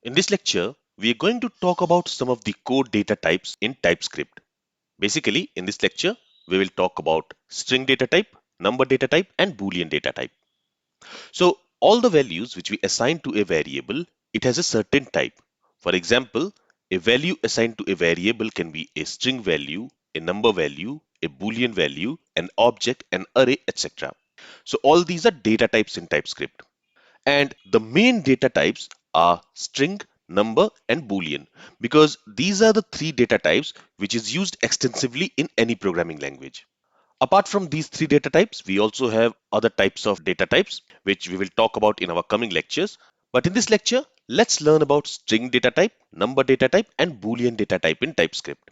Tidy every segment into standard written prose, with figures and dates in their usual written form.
In this lecture, we are going to talk about some of the core data types in TypeScript. Basically, in this lecture, we will talk about string data type, number data type, and boolean data type. So, all the values which we assign to a variable, it has a certain type. For example, a value assigned to a variable can be a string value, a number value, a boolean value, an object, an array, etc. So, all these are data types in TypeScript. And the main data types are string, number, and boolean because these are the three data types which is used extensively in any programming language. Apart from these three data types, we also have other types of data types which we will talk about in our coming lectures. But in this lecture, let's learn about string data type, number data type, and boolean data type in TypeScript.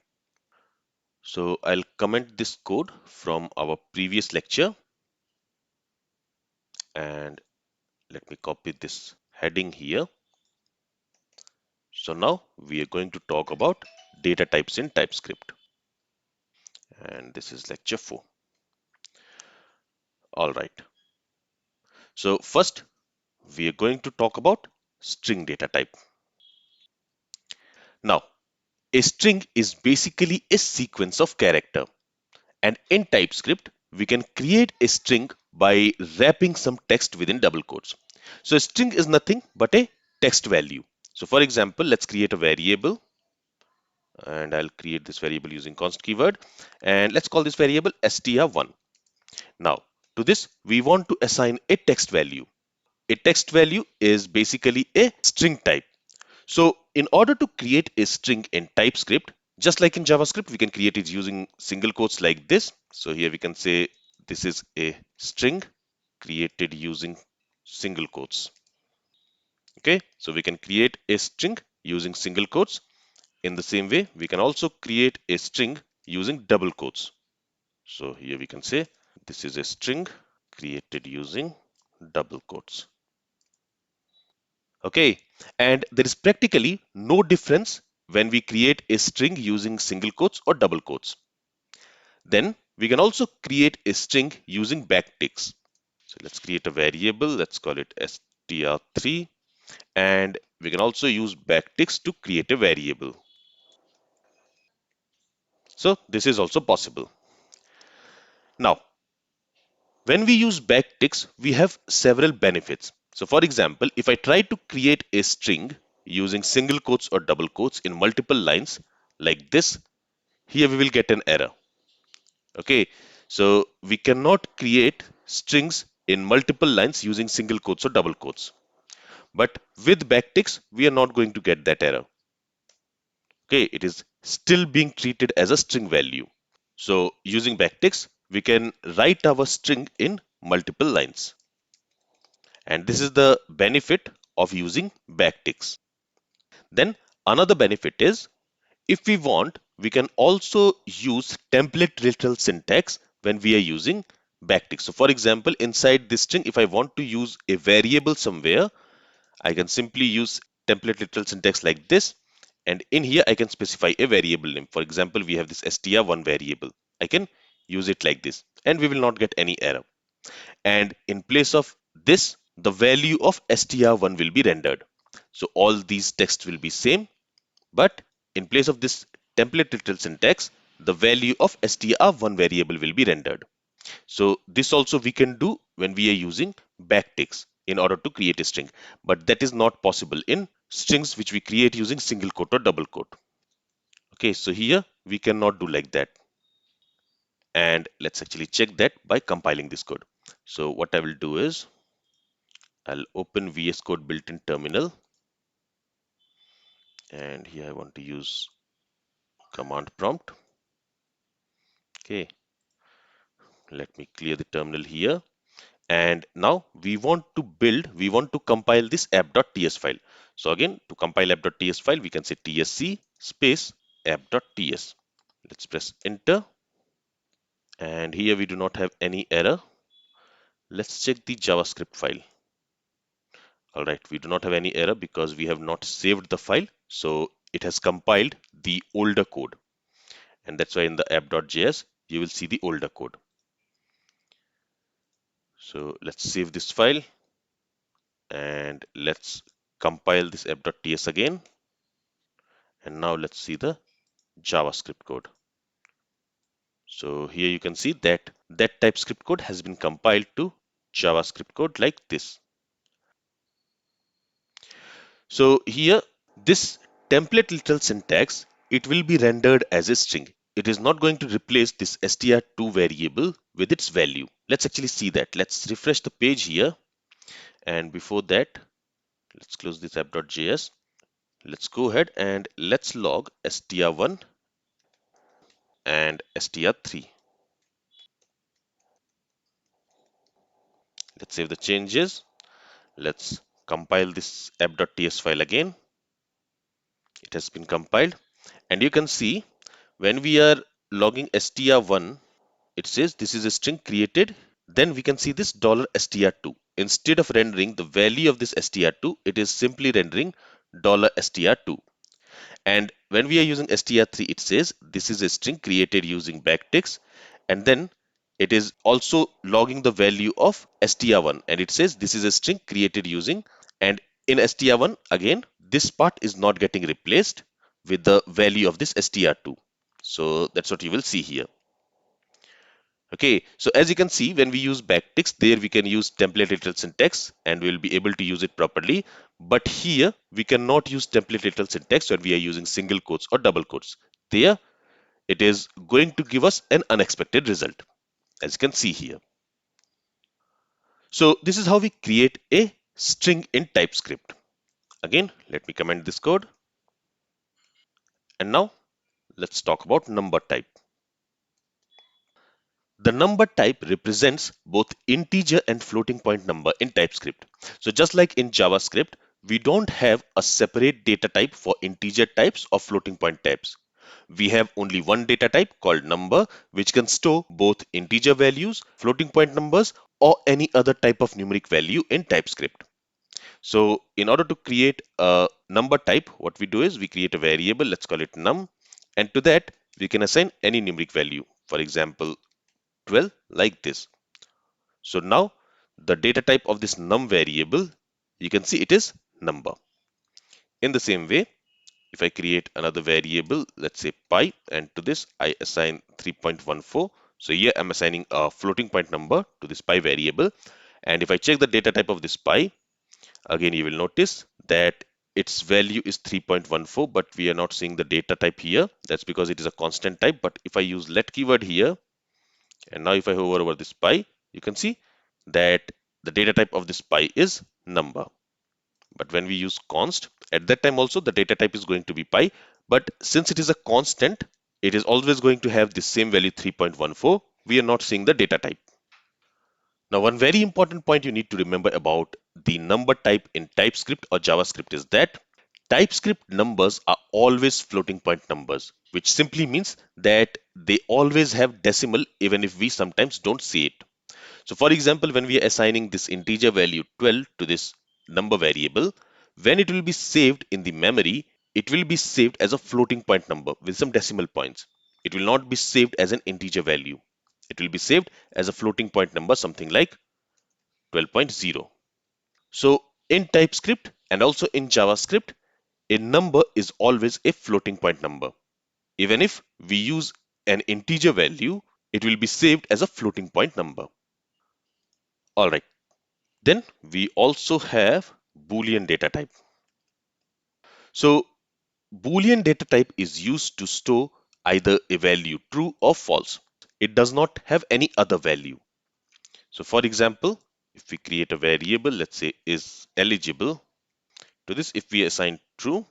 So I'll comment this code from our previous lecture and let me copy this heading here. So now we are going to talk about data types in TypeScript. And this is lecture 4. All right. So first, we are going to talk about string data type. Now, a string is basically a sequence of character. And in TypeScript, we can create a string by wrapping some text within double quotes. So a string is nothing but a text value. So for example, let's create a variable and I'll create this variable using const keyword and let's call this variable str1. Now to this we want to assign a text value. A text value is basically a string type. So in order to create a string in TypeScript, just like in JavaScript, we can create it using single quotes like this. So here we can say this is a string created using single quotes. Okay, so we can create a string using single quotes. In the same way, we can also create a string using double quotes. So here we can say this is a string created using double quotes. Okay, and there is practically no difference when we create a string using single quotes or double quotes. Then we can also create a string using backticks. So let's create a variable, let's call it str3, and we can also use backticks to create a variable. So this is also possible. Now, when we use backticks, we have several benefits. So for example, if I try to create a string using single quotes or double quotes in multiple lines like this, here we will get an error. Okay, so we cannot create strings in multiple lines using single quotes or double quotes. But with backticks, we are not going to get that error. Okay, it is still being treated as a string value. So using backticks, we can write our string in multiple lines. And this is the benefit of using backticks. Then another benefit is if we want, we can also use template literal syntax when we are using backticks. So for example, inside this string, if I want to use a variable somewhere, I can simply use template literal syntax like this. And in here, I can specify a variable name. For example, we have this str1 variable. I can use it like this and we will not get any error. And in place of this, the value of str1 will be rendered. So all these texts will be same, but in place of this template literal syntax, the value of str1 variable will be rendered. So this also we can do when we are using backticks in order to create a string, but that is not possible in strings which we create using single quote or double quote. Okay, so here we cannot do like that. And let's actually check that by compiling this code. So what I will do is I'll open VS Code built-in terminal. And here I want to use command prompt. Okay, let me clear the terminal here. And now we want to compile this app.ts file. So again, to compile app.ts file, we can say tsc space app.ts. Let's press enter. And here we do not have any error. Let's check the JavaScript file. All right, we do not have any error because we have not saved the file. So it has compiled the older code. And that's why in the app.js, you will see the older code. So let's save this file and let's compile this app.ts again. And now let's see the JavaScript code. So here you can see that TypeScript code has been compiled to JavaScript code like this. So here, this template literal syntax, it will be rendered as a string. It is not going to replace this str2 variable with its value. Let's actually see that. Let's refresh the page here. And before that, let's close this app.js. Let's go ahead and let's log str1 and str3. Let's save the changes. Let's compile this app.ts file again. It has been compiled. And you can see when we are logging str1, it says this is a string created. Then we can see this $str2. Instead of rendering the value of this str2, it is simply rendering $str2. And when we are using str3, it says this is a string created using backticks. And then it is also logging the value of str1. And it says this is a string created using. And in str1, again, this part is not getting replaced with the value of this str2. So that's what you will see here. Okay, so as you can see, when we use backticks, there we can use template literal syntax and we'll be able to use it properly. But here we cannot use template literal syntax when we are using single quotes or double quotes. There it is going to give us an unexpected result, as you can see here. So this is how we create a string in TypeScript. Again, let me comment this code. And now let's talk about number type. The number type represents both integer and floating point number in TypeScript. So just like in JavaScript, we don't have a separate data type for integer types or floating point types. We have only one data type called number, which can store both integer values, floating point numbers, or any other type of numeric value in TypeScript. So in order to create a number type, what we do is we create a variable, let's call it num, and to that we can assign any numeric value. For example, 12 like this. So now the data type of this num variable, you can see it is number. In the same way, if I create another variable, let's say pi, and to this I assign 3.14. So here I'm assigning a floating point number to this pi variable. And if I check the data type of this pi, again you will notice that its value is 3.14, but we are not seeing the data type here. That's because it is a constant type. But if I use let keyword here, and now if I hover over this pi, you can see that the data type of this pi is number. But when we use const, at that time also the data type is going to be pi. But since it is a constant, it is always going to have the same value 3.14. We are not seeing the data type. Now, one very important point you need to remember about the number type in TypeScript or JavaScript is that TypeScript numbers are always floating point numbers, which simply means that they always have decimal even if we sometimes don't see it. So for example, when we are assigning this integer value 12 to this number variable, when it will be saved in the memory, it will be saved as a floating point number with some decimal points. It will not be saved as an integer value. It will be saved as a floating point number, something like 12.0. So in TypeScript and also in JavaScript, a number is always a floating point number. Even if we use an integer value, it will be saved as a floating point number. All right. Then we also have Boolean data type. So Boolean data type is used to store either a value true or false. It does not have any other value. So for example, if we create a variable, let's say is eligible, to this if we assign true,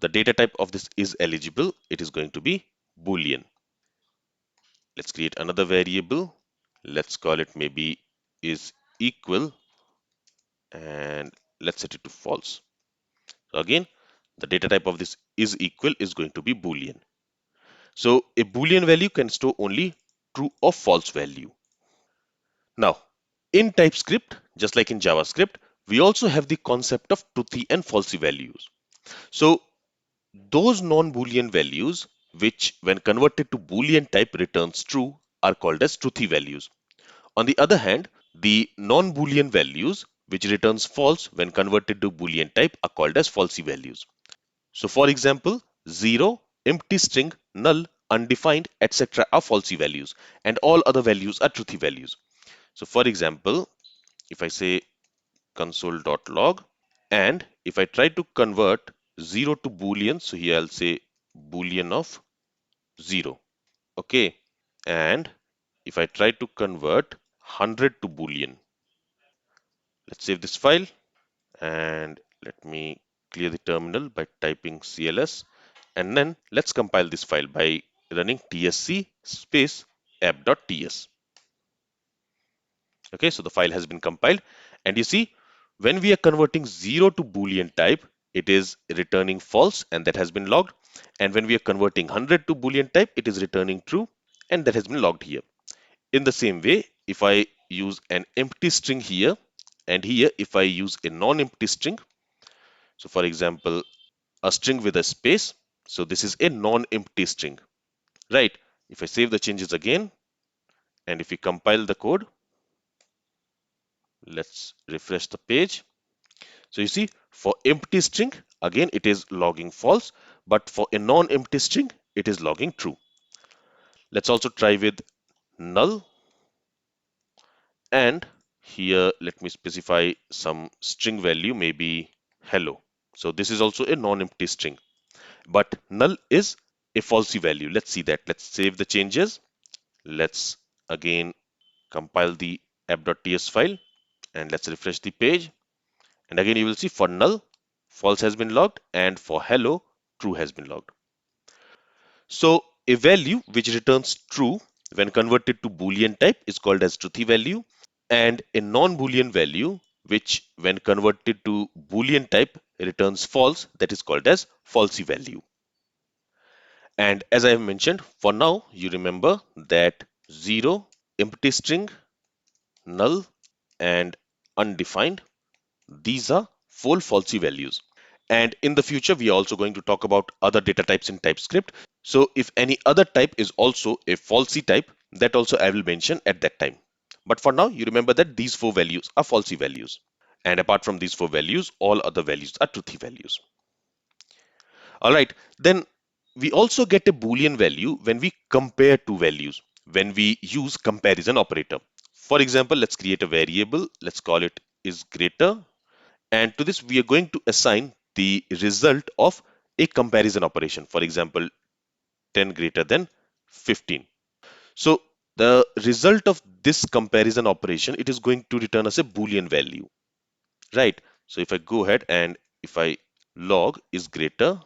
the data type of this is eligible, it is going to be Boolean. Let's create another variable. Let's call it maybe is equal and let's set it to false. So again, the data type of this is equal is going to be Boolean. So a Boolean value can store only true or false value. Now, in TypeScript, just like in JavaScript, we also have the concept of truthy and falsy values. So those non-Boolean values, which when converted to Boolean type returns true, are called as truthy values. On the other hand, the non-Boolean values, which returns false when converted to Boolean type are called as falsy values. So for example, 0, empty string, null, undefined, etc. are falsy values, and all other values are truthy values. So for example, if I say console.log, and if I try to convert 0 to Boolean, so here I'll say Boolean of 0. Okay. And if I try to convert 100 to Boolean, let's save this file and let me clear the terminal by typing cls, and then let's compile this file by running tsc space app.ts. Okay, so the file has been compiled, and you see when we are converting 0 to Boolean type, it is returning false, and that has been logged. And when we are converting 100 to Boolean type, it is returning true, and that has been logged here. In the same way, if I use an empty string here, and here if I use a non-empty string, so for example, a string with a space, so this is a non-empty string, right? If I save the changes again, and if we compile the code, let's refresh the page. So you see, for empty string, again it is logging false, but for a non-empty string, it is logging true. Let's also try with null, and here let me specify some string value, maybe hello. So this is also a non-empty string, but null is a falsy value. Let's see that. Let's save the changes. Let's again compile the app.ts file, and let's refresh the page. And again, you will see for null, false has been logged, and for hello, true has been logged. So a value which returns true when converted to Boolean type is called as truthy value, and a non-Boolean value which when converted to Boolean type returns false, that is called as falsy value. And as I have mentioned, for now, you remember that 0, empty string, null, and undefined, these are full falsy values. And in the future, we are also going to talk about other data types in TypeScript. So if any other type is also a falsy type, that also I will mention at that time. But for now, you remember that these four values are falsy values. And apart from these four values, all other values are truthy values. All right, then we also get a Boolean value when we compare two values, when we use comparison operator. For example, let's create a variable. Let's call it is greater. And to this, we are going to assign the result of a comparison operation. For example, 10 greater than 15. So the result of this comparison operation, it is going to return us a Boolean value, right? So if I go ahead and if I log is greater,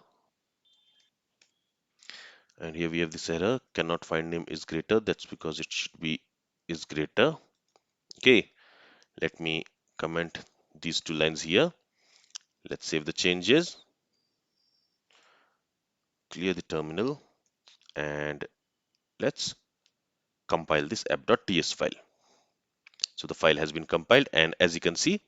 and here we have this error, cannot find name is greater. That's because it should be is greater. Okay, let me comment these two lines here. Let's save the changes, clear the terminal, and let's compile this app.ts file. So the file has been compiled, and as you can see,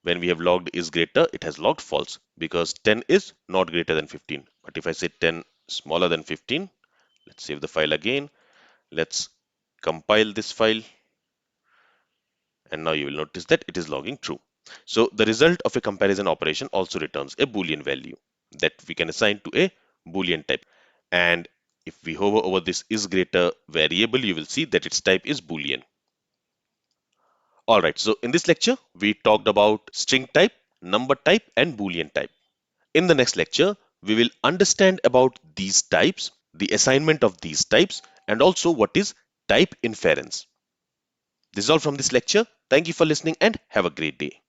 when we have logged is greater, it has logged false because 10 is not greater than 15. But if I say 10 smaller than 15, let's save the file again. Let's compile this file, and now you will notice that it is logging true. So the result of a comparison operation also returns a Boolean value that we can assign to a Boolean type. And if we hover over this is greater variable, you will see that its type is Boolean. All right, so in this lecture, we talked about string type, number type, and Boolean type. In the next lecture, we will understand about these types, the assignment of these types, and also what is type inference. This is all from this lecture. Thank you for listening and have a great day.